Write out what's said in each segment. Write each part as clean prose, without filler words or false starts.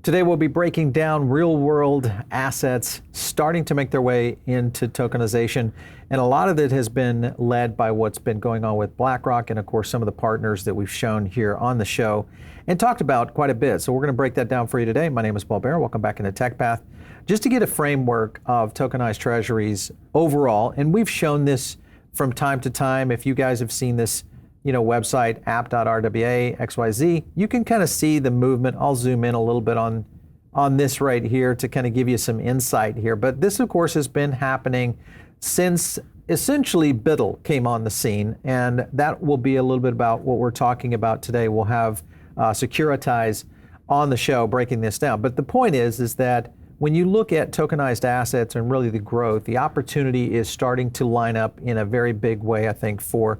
Today we'll be breaking down real-world assets starting to make their way into tokenization, and a lot of it has been led by what's been going on with BlackRock and of course some of the partners that we've shown here on the show and talked about quite a bit. So we're going to break that down for you today. My name is Paul Bear. Welcome back into TechPath. Just to get a framework of tokenized treasuries overall, and we've shown this from time to time. If you guys have seen this website, app.rwa.xyz, you can kind of see the movement. I'll zoom in a little bit on this right here to kind of give you some insight here. But this, of course, has been happening since essentially BUIDL came on the scene, and that will be a little bit about what we're talking about today. We'll have Securitize on the show breaking this down. But the point is that when you look at tokenized assets and really the growth, the opportunity is starting to line up in a very big way, I think, for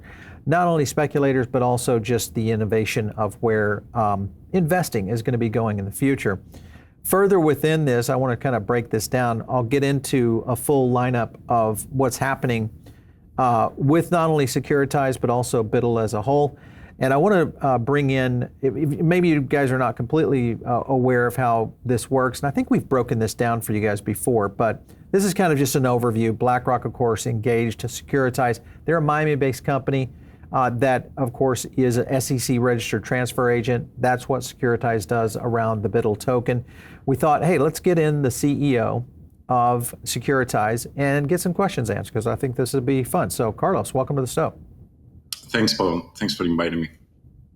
not only speculators, but also just the innovation of where investing is going to be going in the future. Further within this, I want to kind of break this down. I'll get into a full lineup of what's happening with not only Securitize, but also BUIDL as a whole. And I want to bring in, maybe you guys are not completely aware of how this works, and I think we've broken this down for you guys before, but this is kind of just an overview. BlackRock, of course, engaged to Securitize. They're a Miami-based company that, of course, is an SEC-registered transfer agent. That's what Securitize does around the BUIDL token. We thought, hey, let's get in the CEO of Securitize and get some questions answered, because I think this would be fun. So, Carlos, welcome to the show. Thanks, Paul. Thanks for inviting me.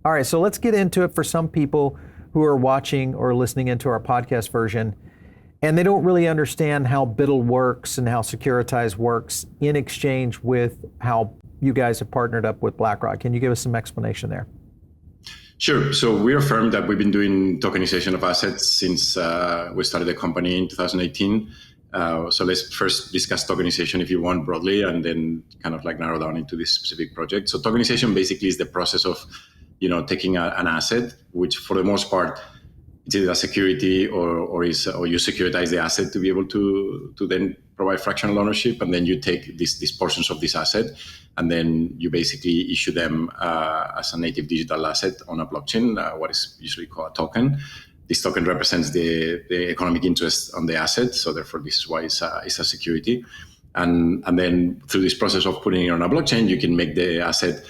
All right, so let's get into it for some people who are watching or listening into our podcast version, and they don't really understand how BUIDL works and how Securitize works in exchange with how you guys have partnered up with BlackRock. Can you give us some explanation there? Sure. So we're a firm that we've been doing tokenization of assets since we started the company in 2018. So let's first discuss tokenization if you want broadly, and then kind of like narrow down into this specific project. So tokenization basically is the process of, taking an asset, which for the most part, it's either a security or you securitize the asset to be able to then provide fractional ownership, and then you take these portions of this asset, and then you basically issue them as a native digital asset on a blockchain, what is usually called a token. This token represents the economic interest on the asset, so therefore this is why it's a security. And then through this process of putting it on a blockchain, you can make the asset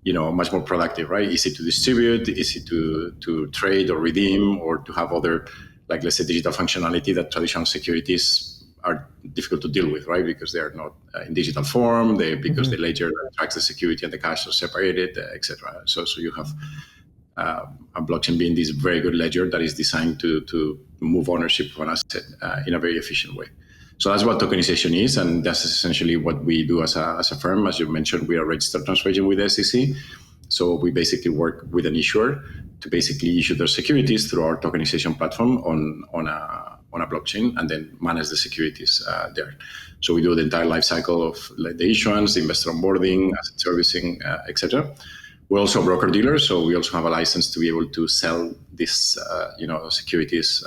much more productive, right? Easy to distribute, easy to trade or redeem, or to have other, like let's say, digital functionality that traditional securities are difficult to deal with, right? Because they're not in digital form, because the ledger tracks the security and the cash are separated, etc. So you have a blockchain being this very good ledger that is designed to move ownership of an asset in a very efficient way. So that's what tokenization is, and that's essentially what we do as a firm. As you mentioned, we are registered transfer agent with the SEC. So we basically work with an issuer to basically issue their securities through our tokenization platform on a blockchain, and then manage the securities there. So we do the entire life cycle of the issuance, the investor onboarding, asset servicing, etc. We're also a broker dealer, so we also have a license to be able to sell these, securities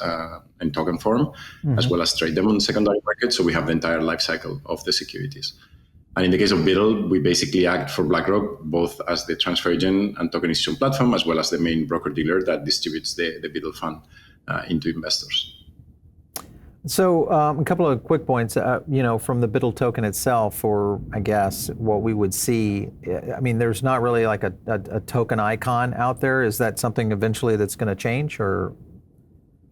in token form, as well as trade them on the secondary market. So we have the entire life cycle of the securities. And in the case of BUIDL, we basically act for BlackRock both as the transfer agent and tokenization platform, as well as the main broker dealer that distributes the BUIDL fund into investors. So a couple of quick points, from the BUIDL token itself, or I guess what we would see, I mean, there's not really like a token icon out there. Is that something eventually that's going to change, or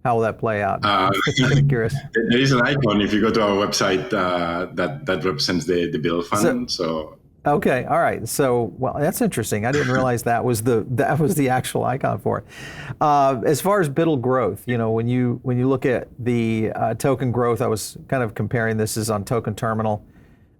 how will that play out? I'm kind of curious. There is an icon if you go to our website that represents the BUIDL fund. So okay, all right. So, well, that's interesting. I didn't realize that was the actual icon for it. As far as BUIDL growth, when you look at the token growth, I was kind of comparing this as on Token Terminal,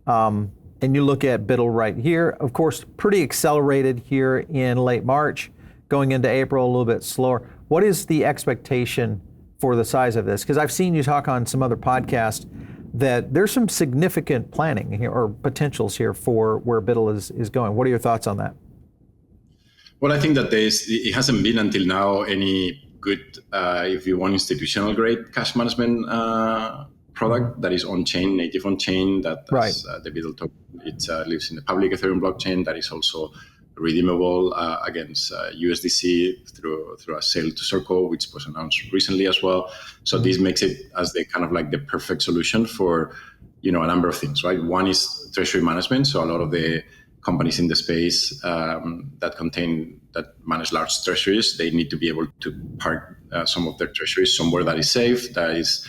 and you look at BUIDL right here. Of course, pretty accelerated here in late March, going into April a little bit slower. What is the expectation for the size of this? Because I've seen you talk on some other podcasts that there's some significant planning here, or potentials here, for where BUIDL is going. What are your thoughts on that? Well, I think that it hasn't been until now any good, if you want, institutional grade cash management product that is on-chain, native on-chain, that right. The BUIDL token, it lives in the public Ethereum blockchain that is also redeemable against USDC through a sale to Circle, which was announced recently as well. So this makes it as the kind of like the perfect solution for a number of things, right? One is treasury management. So a lot of the companies in the space that manage large treasuries, they need to be able to park some of their treasuries somewhere that is safe, that is,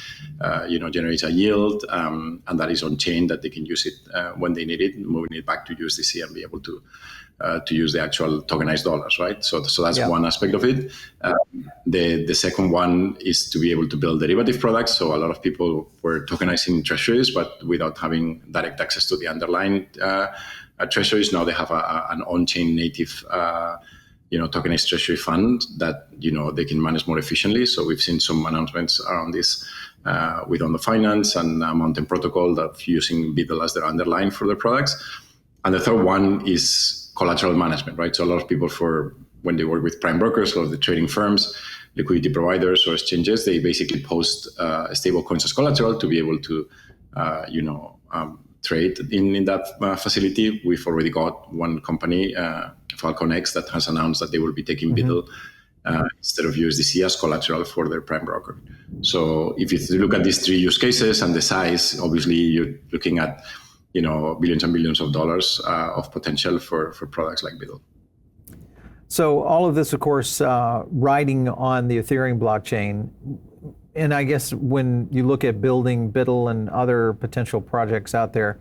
generates a yield, and that is on chain, that they can use it when they need it, moving it back to USDC and be able to use the actual tokenized dollars, right? So that's one aspect of it. The second one is to be able to build derivative products. So a lot of people were tokenizing treasuries, but without having direct access to the underlying treasuries. Now they have an on-chain native tokenized treasury fund that they can manage more efficiently. So we've seen some announcements around this with On the Finance and Mountain Protocol that using BUIDL as their underlying for their products. And the third one is collateral management, right? So a lot of people, when they work with prime brokers or the trading firms, liquidity providers or exchanges, they basically post stable coins as collateral to be able to trade in that facility. We've already got one company, Falcon X, that has announced that they will be taking BUIDL instead of USDC as collateral for their prime broker. So if you look at these three use cases and the size, obviously you're looking at billions and billions of dollars of potential for products like BUIDL. So all of this, of course, riding on the Ethereum blockchain. And I guess when you look at building BUIDL and other potential projects out there,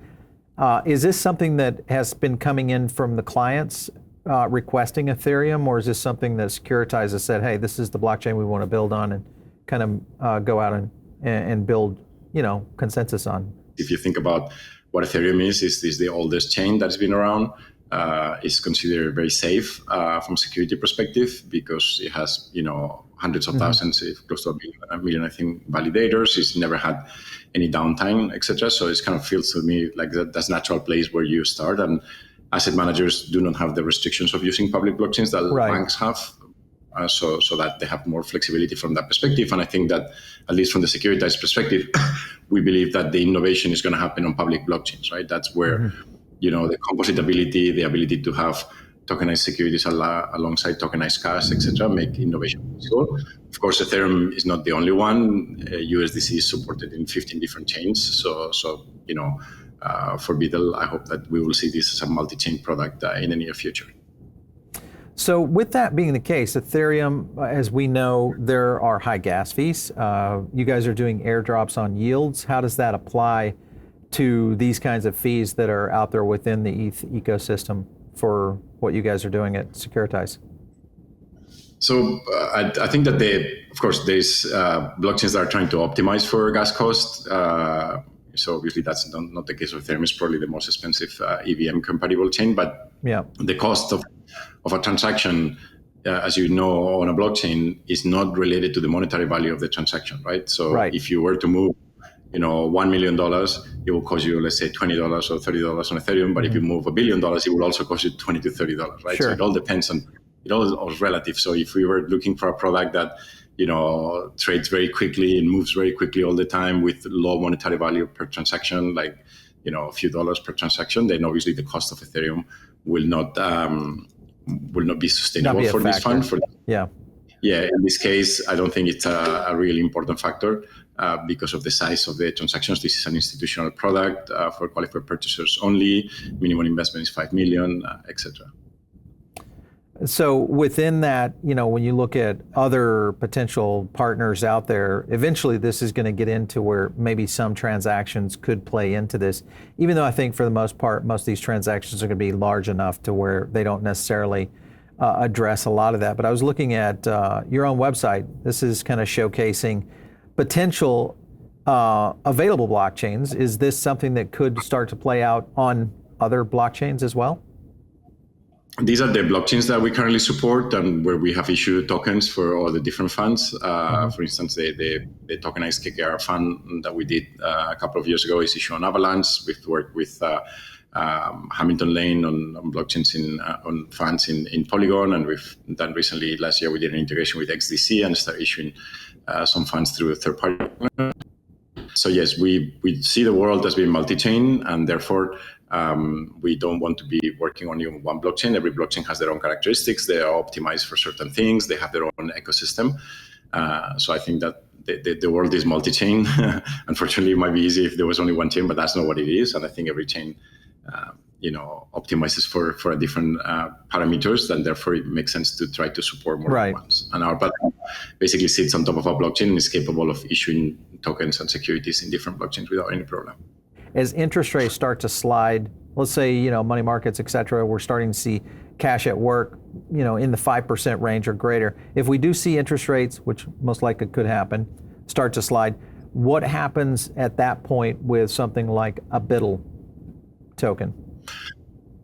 is this something that has been coming in from the clients requesting Ethereum, or is this something that Securitize has said, hey, this is the blockchain we want to build on, and kind of go out and build, consensus on? If you think about what Ethereum is the oldest chain that's been around. It's considered very safe from security perspective because it has, hundreds of thousands, close to a million, I think, validators. It's never had any downtime, etc. So it kind of feels to me like that's a natural place where you start. And asset managers do not have the restrictions of using public blockchains that banks have. So that they have more flexibility from that perspective. And I think that, at least from the Securitize perspective, we believe that the innovation is going to happen on public blockchains, right? That's where, the compositability, the ability to have tokenized securities alongside tokenized cash, etc., make innovation possible. Of course, Ethereum is not the only one. USDC is supported in 15 different chains. So for BUIDL, I hope that we will see this as a multi-chain product in the near future. So with that being the case, Ethereum, as we know, there are high gas fees. You guys are doing airdrops on yields. How does that apply to these kinds of fees that are out there within the ETH ecosystem for what you guys are doing at Securitize? So I think that of course, there's blockchains that are trying to optimize for gas cost. So obviously that's not the case with Ethereum. It's probably the most expensive EVM compatible chain, but the cost of a transaction, as you know, on a blockchain is not related to the monetary value of the transaction, right? So if you were to move, $1 million, it will cost you, let's say, $20 or $30 on Ethereum. But if you move $1 billion, it will also cost you $20 to $30, right? Sure. So it all depends on, it all is relative. So if we were looking for a product that, trades very quickly and moves very quickly all the time with low monetary value per transaction, like, a few dollars per transaction, then obviously the cost of Ethereum will not be sustainable for this fund. In this case, I don't think it's a really important factor because of the size of the transactions. This is an institutional product for qualified purchasers only. Minimum investment is 5 million, etc. So within that, when you look at other potential partners out there, eventually this is going to get into where maybe some transactions could play into this, even though I think for the most part, most of these transactions are going to be large enough to where they don't necessarily address a lot of that. But I was looking at your own website. This is kind of showcasing potential available blockchains. Is this something that could start to play out on other blockchains as well? These are the blockchains that we currently support and where we have issued tokens for all the different funds. For instance, the tokenized KKR fund that we did a couple of years ago is issued on Avalanche. We've worked with Hamilton Lane on blockchains on funds in Polygon, and we've done recently, last year, we did an integration with XDC and started issuing some funds through a third party. So yes, we see the world as being multi-chain, and therefore We don't want to be working only on one blockchain. Every blockchain has their own characteristics. They are optimized for certain things. They have their own ecosystem. So I think that the world is multi-chain. Unfortunately, it might be easy if there was only one chain, but that's not what it is. And I think every chain, optimizes for a different parameters, and therefore it makes sense to try to support more than ones. And our platform basically sits on top of a blockchain and is capable of issuing tokens and securities in different blockchains without any problem. As interest rates start to slide, let's say, money markets, et cetera, we're starting to see cash at work, in the 5% range or greater. If we do see interest rates, which most likely could happen, start to slide, what happens at that point with something like a BUIDL token?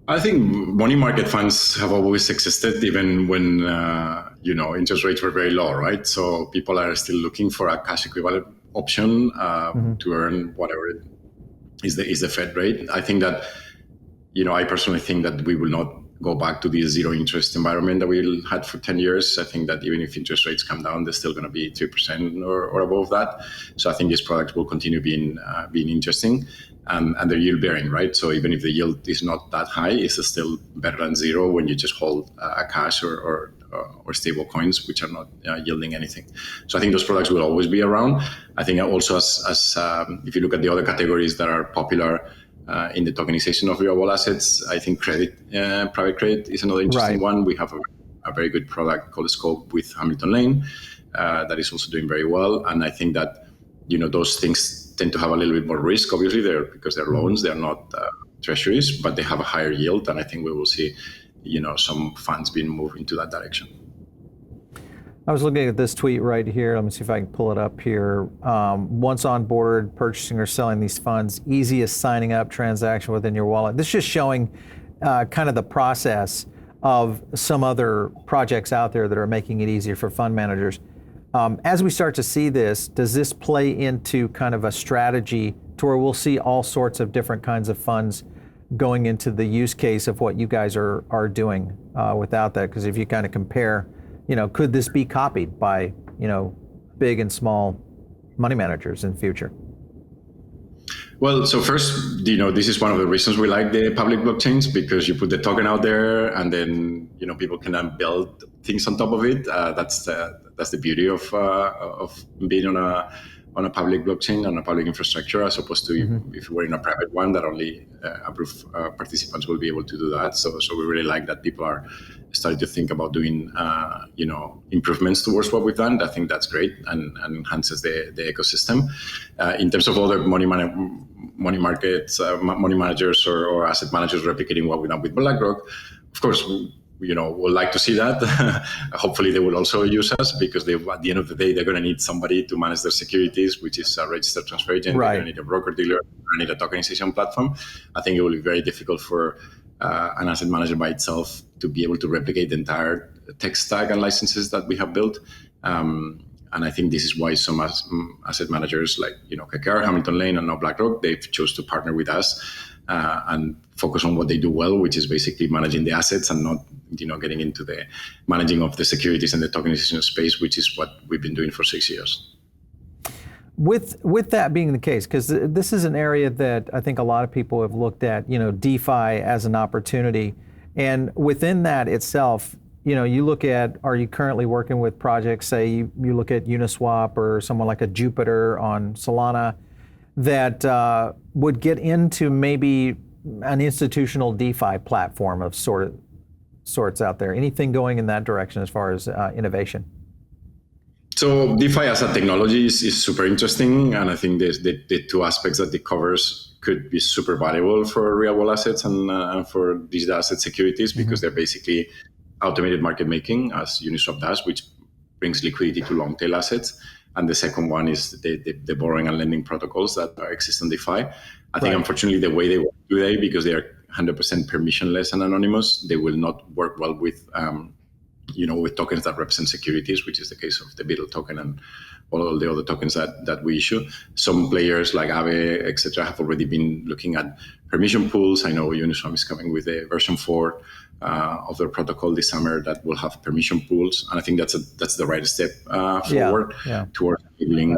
I think money market funds have always existed, even when interest rates were very low, right? So people are still looking for a cash equivalent option to earn whatever is the Fed rate. I think that, I personally think that we will not go back to the zero interest environment that we had for 10 years. I think that even if interest rates come down, they're still going to be 3% or above that. So I think this product will continue being interesting. And they're yield bearing, right? So even if the yield is not that high, it's still better than zero when you just hold a cash or stable coins, which are not yielding anything. So I think those products will always be around. I think also as if you look at the other categories that are popular in the tokenization of real world assets, I think private credit is another interesting one. We have a very good product called Scope with Hamilton Lane that is also doing very well. And I think that, those things tend to have a little bit more risk, obviously, because they're loans, they're not treasuries, but they have a higher yield. And I think we will see, some funds being moved into that direction. I was looking at this tweet right here. Let me see if I can pull it up here. Once on board, purchasing or selling these funds, easiest signing up transaction within your wallet. This is just showing kind of the process of some other projects out there that are making it easier for fund managers. As we start to see this, does this play into kind of a strategy to where we'll see all sorts of different kinds of funds going into the use case of what you guys are doing without that? Because if you kind of compare, could this be copied by, big and small money managers in the future? Well, so first, this is one of the reasons we like the public blockchains, because you put the token out there and then, people can then build things on top of it. That's the beauty of being on a public blockchain, on a public infrastructure, as opposed to if you were in a private one that only approved participants will be able to do that. So we really like that people are starting to think about doing, improvements towards what we've done. I think that's great and enhances the ecosystem. In terms of other money markets, money managers or asset managers replicating what we've done with BlackRock, of course, we'd like to see that. Hopefully they will also use us, because at the end of the day, they're going to need somebody to manage their securities, which is a registered transfer agent. Right. They're going to need a broker-dealer. They're going to need a tokenization platform. I think it will be very difficult for an asset manager by itself to be able to replicate the entire tech stack and licenses that we have built. And I think this is why some asset managers like, KKR, Hamilton Lane, and now BlackRock, they've chose to partner with us and focus on what they do well, which is basically managing the assets and not, getting into the managing of the securities and the tokenization space, which is what we've been doing for 6 years. With that being the case, because this is an area that I think a lot of people have looked at, DeFi as an opportunity. And within that itself, you look at, are you currently working with projects, say you look at Uniswap or someone like a Jupiter on Solana, that would get into maybe an institutional DeFi platform of sorts out there? Anything going in that direction as far as innovation? So DeFi as a technology is super interesting, and I think the two aspects that it covers could be super valuable for real world assets and for digital asset securities, because they're basically automated market making, as Uniswap does, which brings liquidity to long tail assets. And the second one is the borrowing and lending protocols that exist on DeFi. I think, unfortunately, the way they work today, because they are 100% permissionless and anonymous, they will not work well with with tokens that represent securities, which is the case of the BUIDL token and all the other tokens that we issue. Some players like Aave, etc., have already been looking at permission pools. I know Uniswap is coming with a version 4 of their protocol this summer that will have permission pools, and I think that's the right step forward towards enabling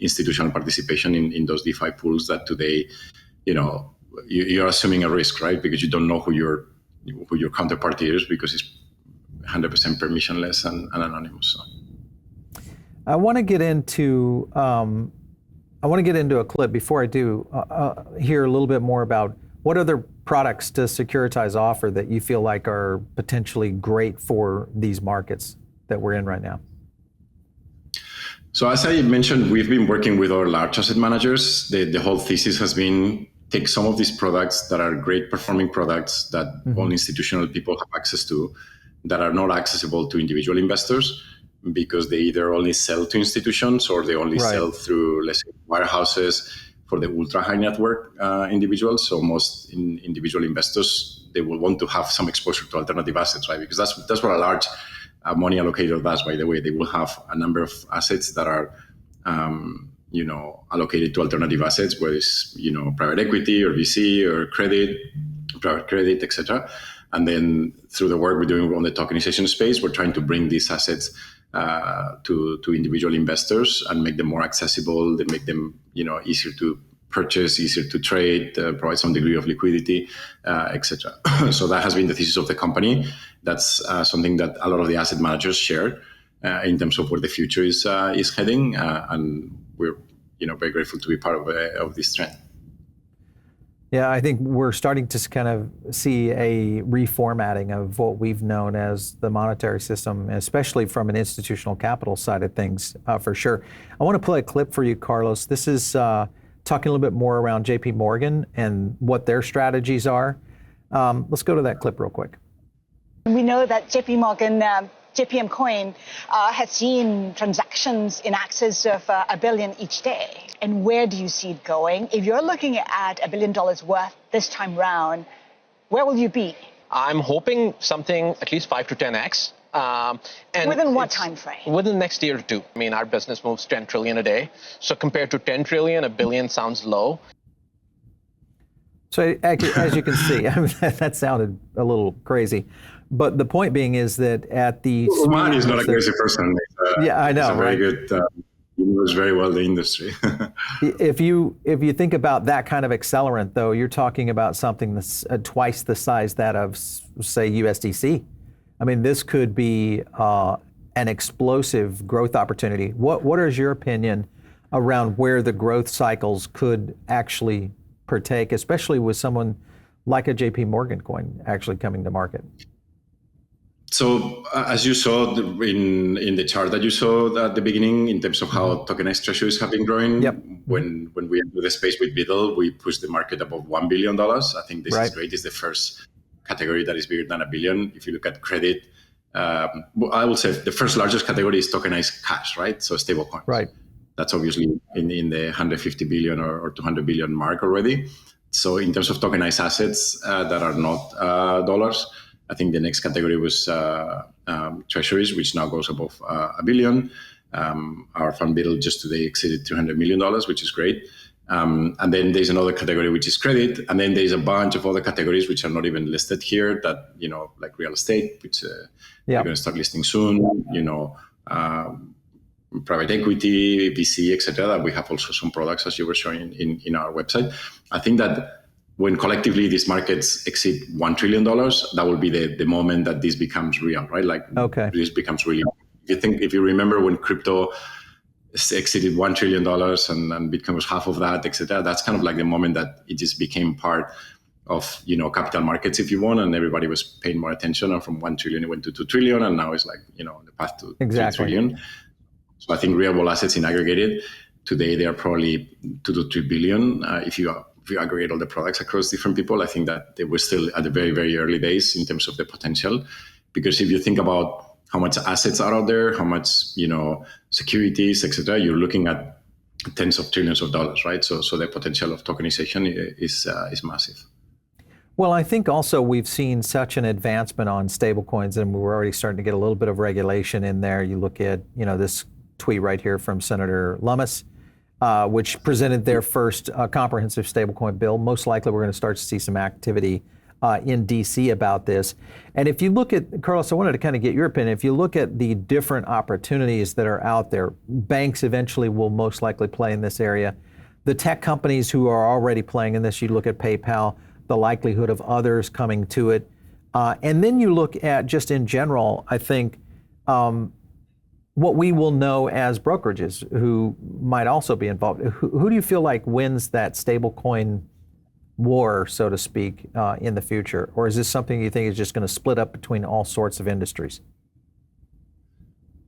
institutional participation in those DeFi pools that today, you're assuming a risk, right? Because you don't know who your counterparty is, because it's 100% permissionless and anonymous. So. I want to get into a clip. Before I do, hear a little bit more about what other products does Securitize offer that you feel like are potentially great for these markets that we're in right now. So as I mentioned, we've been working with our large asset managers. The whole thesis has been take some of these products that are great performing products that only institutional people have access to, that are not accessible to individual investors, because they either only sell to institutions or they only sell through, let's say, wirehouses for the ultra high net worth individuals. So most individual investors, they will want to have some exposure to alternative assets, right? Because that's what a large money allocator does, by the way. They will have a number of assets that are, allocated to alternative assets, whether it's, private equity or VC or credit, private credit, etc. And then through the work we're doing on the tokenization space, we're trying to bring these assets to individual investors and make them more accessible. They make them, easier to purchase, easier to trade, provide some degree of liquidity, etc. So that has been the thesis of the company. That's something that a lot of the asset managers share in terms of where the future is heading, and we're very grateful to be part of this trend. Yeah, I think we're starting to kind of see a reformatting of what we've known as the monetary system, especially from an institutional capital side of things, for sure. I want to play a clip for you, Carlos. This is talking a little bit more around JP Morgan and what their strategies are. Let's go to that clip real quick. We know that JP Morgan, JPM Coin has seen transactions in excess of $1 billion each day. And where do you see it going? If you're looking at $1 billion worth this time round, where will you be? I'm hoping something at least 5 to 10x. And within what time frame? Within the next year or two. I mean, our business moves 10 trillion a day. So compared to 10 trillion, $1 billion sounds low. So as you can see, I mean, that sounded a little crazy. But the point being is that at the... Juan is not a crazy person. Yeah, I know, he's a very right? good... He knows very well the industry. If you think about that kind of accelerant, though, you're talking about something that's twice the size that of, say, USDC. I mean, this could be an explosive growth opportunity. What is your opinion around where the growth cycles could actually partake, especially with someone like a JP Morgan coin actually coming to market? So as you saw in the chart that you saw at the beginning, in terms of how tokenized treasuries have been growing, when we entered the space with BUIDL, we pushed the market above $1 billion. I think this is great. It's the first category that is bigger than $1 billion. If you look at credit, I will say the first largest category is tokenized cash, right? So stablecoins. Right. That's obviously in the 150 billion or 200 billion mark already. So in terms of tokenized assets that are not dollars, I think the next category was treasuries, which now goes above $1 billion. Our fund BUIDL just today exceeded $300 million, which is great. And then there's another category, which is credit. And then there's a bunch of other categories, which are not even listed here, that, like real estate, which we're going to start listing soon, private equity, VC, etc. That we have also some products, as you were showing in our website. I think that when collectively these markets exceed $1 trillion, that will be the moment that this becomes real, right? Like this becomes really. If you remember when crypto exceeded $1 trillion and Bitcoin was half of that, etc. That's kind of like the moment that it just became part of capital markets, if you want, and everybody was paying more attention. And from 1 trillion it went to 2 trillion, and now it's like the path to 3 trillion. So I think real world assets in aggregated today they are probably 2 to 3 billion. If you aggregate all the products across different people, I think that they were still at the very, very early days in terms of the potential. Because if you think about how much assets are out there, how much, securities, etc., you're looking at tens of trillions of dollars, right? So the potential of tokenization is massive. Well, I think also we've seen such an advancement on stablecoins, and we're already starting to get a little bit of regulation in there. You look at, this tweet right here from Senator Lummis, which presented their first comprehensive stablecoin bill. Most likely we're going to start to see some activity in DC about this. And if you look at, Carlos, I wanted to kind of get your opinion. If you look at the different opportunities that are out there, banks eventually will most likely play in this area. the tech companies who are already playing in this. You look at PayPal, the likelihood of others coming to it. And then you look at just in general, I think, what we will know as brokerages who might also be involved. Who do you feel like wins that stablecoin war, so to speak, in the future? Or is this something you think is just going to split up between all sorts of industries?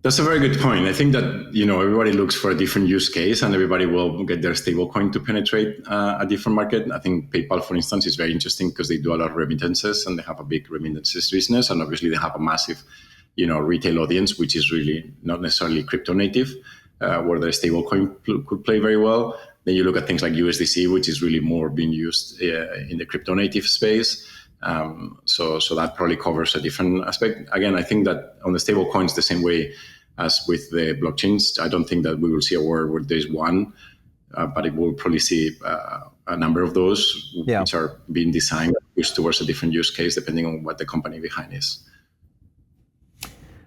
That's a very good point. I think that, everybody looks for a different use case and everybody will get their stablecoin to penetrate a different market. I think PayPal, for instance, is very interesting because they do a lot of remittances and they have a big remittances business. And obviously they have a massive, retail audience, which is really not necessarily crypto native, where the stablecoin could play very well. Then you look at things like USDC, which is really more being used in the crypto native space. So that probably covers a different aspect. Again, I think that on the stable coins, the same way as with the blockchains, I don't think that we will see a world where there's one, but it will probably see a number of those which are being designed pushed towards a different use case depending on what the company behind is.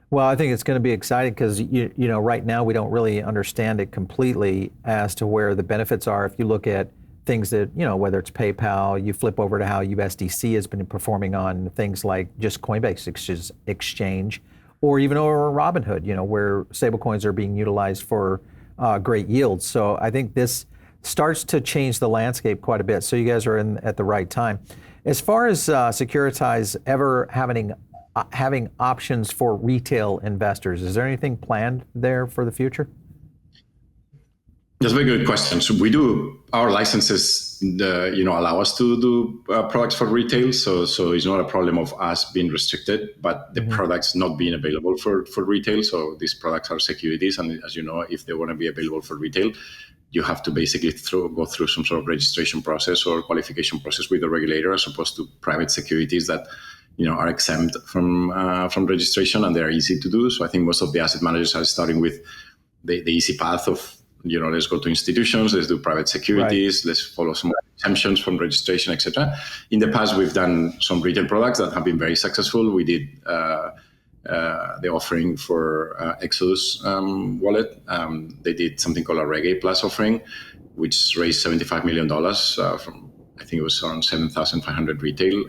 Well, I think it's going to be exciting because right now we don't really understand it completely as to where the benefits are. If you look at things that, whether it's PayPal, you flip over to how USDC has been performing on things like just Coinbase exchange, or even over Robinhood, where stablecoins are being utilized for great yields. So I think this starts to change the landscape quite a bit. So you guys are in at the right time. As far as Securitize ever having options for retail investors, is there anything planned there for the future? That's a very good question. So our licenses, allow us to do products for retail. So it's not a problem of us being restricted, but the products not being available for retail. So these products are securities. And as you know, if they want to be available for retail, you have to basically go through some sort of registration process or qualification process with the regulator, as opposed to private securities that are exempt from registration and they're easy to do. So I think most of the asset managers are starting with the easy path of, let's go to institutions, let's do private securities, let's follow some exemptions from registration, etc. In the past, we've done some retail products that have been very successful. We did the offering for Exodus wallet. They did something called a Reggae Plus offering, which raised $75 million from, I think it was around 7,500 retail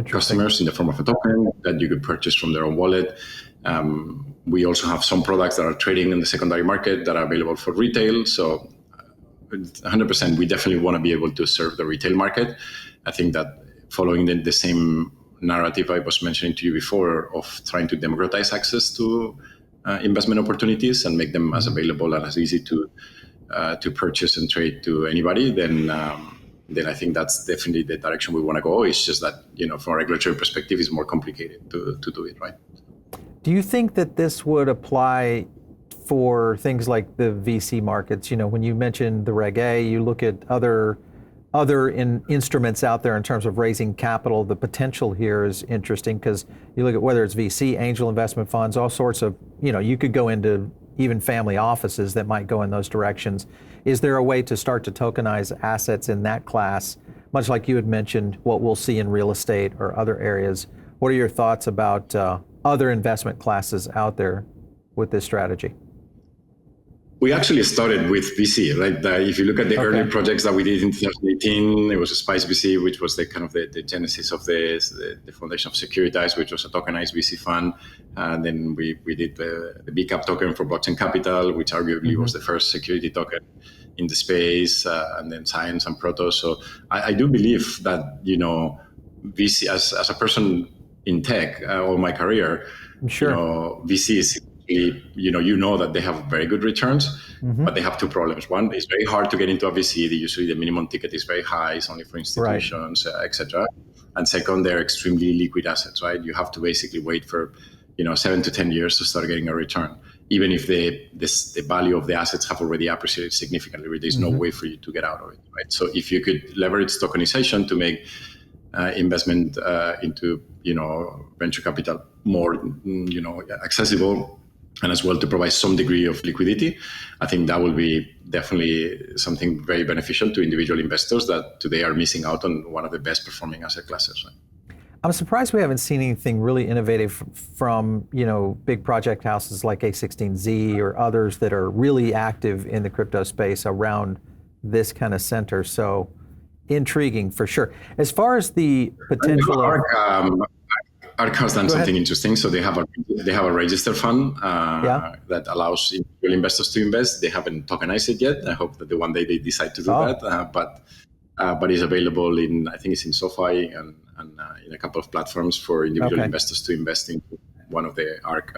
customers in the form of a token that you could purchase from their own wallet. We also have some products that are trading in the secondary market that are available for retail. So 100%, we definitely want to be able to serve the retail market. I think that following the same narrative I was mentioning to you before of trying to democratize access to investment opportunities and make them as available and as easy to purchase and trade to anybody, then I think that's definitely the direction we want to go. It's just that, from a regulatory perspective, it's more complicated to do it, right? Do you think that this would apply for things like the VC markets? When you mentioned the Reg A, you look at other instruments out there in terms of raising capital. The potential here is interesting because you look at whether it's VC, angel investment funds, all sorts of, you could go into even family offices that might go in those directions. Is there a way to start to tokenize assets in that class, much like you had mentioned what we'll see in real estate or other areas? What are your thoughts about other investment classes out there with this strategy? We actually started with VC, right? If you look at the early projects that we did in 2018, it was a Spice VC, which was the kind of the genesis of the foundation of Securitize, which was a tokenized VC fund. And then we did the BCAP token for blockchain capital, which arguably was the first security token in the space, and then Science and Proto. So I do believe that, VC, as a person in tech all my career, VC is, that they have very good returns, but they have two problems. One, it's very hard to get into a VC. Usually the minimum ticket is very high. It's only for institutions, etc. And second, they're extremely liquid assets, right? You have to basically wait for, 7 to 10 years to start getting a return, even if the value of the assets have already appreciated significantly. There's no way for you to get out of it, right? So if you could leverage tokenization to make investment into, venture capital more, accessible, and as well to provide some degree of liquidity, I think that will be definitely something very beneficial to individual investors that today are missing out on one of the best performing asset classes. Right? I'm surprised we haven't seen anything really innovative from, big project houses like A16Z or others that are really active in the crypto space around this kind of center. So intriguing for sure. As far as the potential of... ARC has done something interesting. So they have a registered fund that allows individual investors to invest. They haven't tokenized it yet. I hope that the one day they decide to do that. But it's available I think it's in SoFi and in a couple of platforms for individual investors to invest in one of the ARC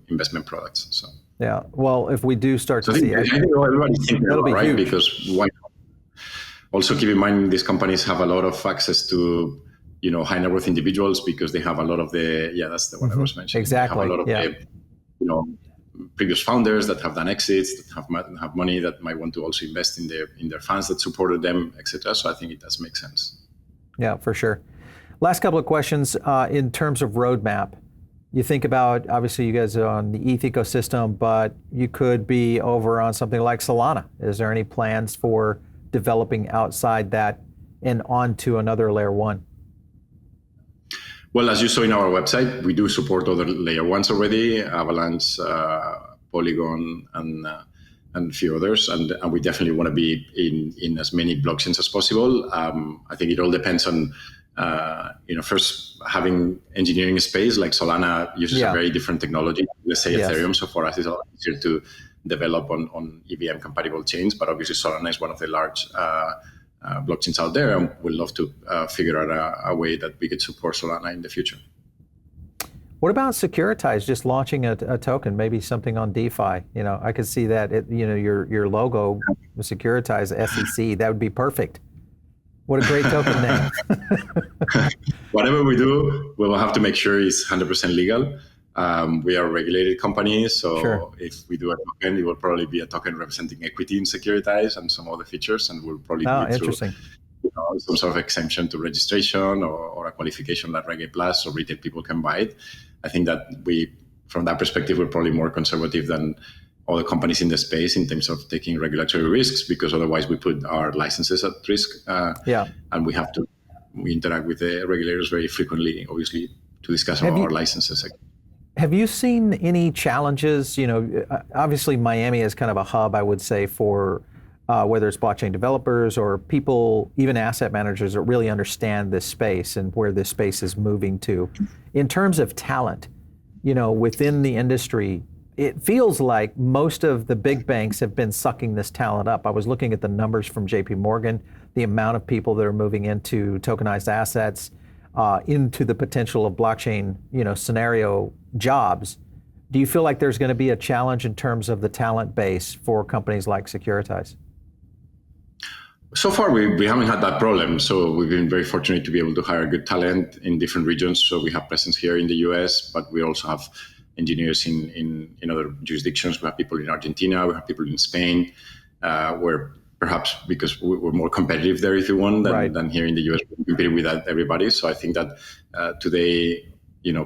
investment products. So yeah, well, if we do start to see it, I think everybody's thinking that'll be right huge. Because why not? Also keep in mind these companies have a lot of access to high net worth individuals because they have a lot of that's the one I was mentioning. Exactly. They have a lot of the previous founders that have done exits, that have money that might want to also invest in their funds that supported them, etc. So I think it does make sense. Yeah, for sure. Last couple of questions in terms of roadmap. You think about, obviously you guys are on the ETH ecosystem, but you could be over on something like Solana. Is there any plans for developing outside that and onto another layer one? Well, as you saw in our website, we do support other layer ones already, Avalanche, Polygon, and a few others. And we definitely want to be in as many blockchains as possible. I think it all depends on, first having engineering space. Like Solana uses a very different technology, let's say Ethereum. So for us, it's a lot easier to develop on EVM compatible chains. But obviously, Solana is one of the large blockchains out there, and we'd love to figure out a way that we could support Solana in the future. What about Securitize, just launching a token, maybe something on DeFi? I could see that, your logo, Securitize, SEC, that would be perfect. What a great token name. Whatever we do, we will have to make sure it's 100% legal. We are a regulated company, so if we do a token, it will probably be a token representing equity in Securitize and some other features, and we'll probably be through some sort of exemption to registration or a qualification like Reg A+, so retail people can buy it. I think that from that perspective, we're probably more conservative than other companies in the space in terms of taking regulatory risks, because otherwise we put our licenses at risk. And we interact with the regulators very frequently, obviously, to discuss our licenses. Have you seen any challenges? Obviously Miami is kind of a hub, I would say, for whether it's blockchain developers or people, even asset managers that really understand this space and where this space is moving to. In terms of talent, within the industry, it feels like most of the big banks have been sucking this talent up. I was looking at the numbers from JP Morgan, the amount of people that are moving into tokenized assets, into the potential of blockchain, scenario jobs. Do you feel like there's going to be a challenge in terms of the talent base for companies like Securitize? So far, we haven't had that problem. So we've been very fortunate to be able to hire good talent in different regions. So we have presence here in the US, but we also have engineers in other jurisdictions. We have people in Argentina, we have people in Spain, where perhaps because we're more competitive there, if you want, than here in the US, we're competing with everybody. So I think that today,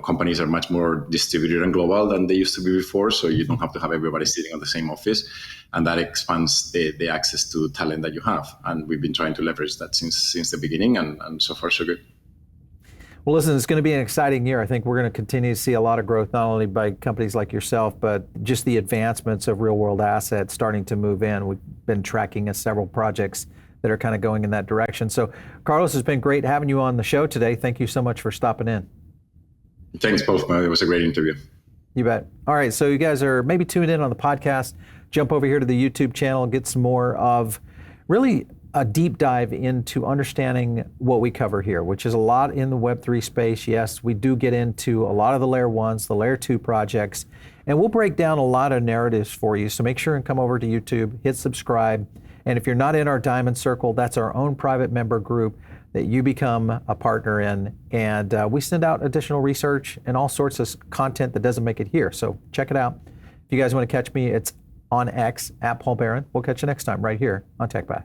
companies are much more distributed and global than they used to be before. So you don't have to have everybody sitting on the same office, and that expands the access to talent that you have. And we've been trying to leverage that since the beginning, and so far so good. Well, listen, it's going to be an exciting year. I think we're going to continue to see a lot of growth, not only by companies like yourself, but just the advancements of real world assets starting to move in. We've been tracking several projects that are kind of going in that direction. So Carlos, it's been great having you on the show today. Thank you so much for stopping in. Thanks both, man. It was a great interview. You bet. All right, so you guys are maybe tuned in on the podcast. Jump over here to the YouTube channel, get some more of really a deep dive into understanding what we cover here, which is a lot in the Web3 space. Yes, we do get into a lot of the layer ones, the layer two projects, and we'll break down a lot of narratives for you. So make sure and come over to YouTube, hit subscribe. And if you're not in our Diamond Circle, that's our own private member group that you become a partner in. And we send out additional research and all sorts of content that doesn't make it here. So check it out. If you guys want to catch me, it's on X, @PaulBaron. We'll catch you next time right here on TechPath.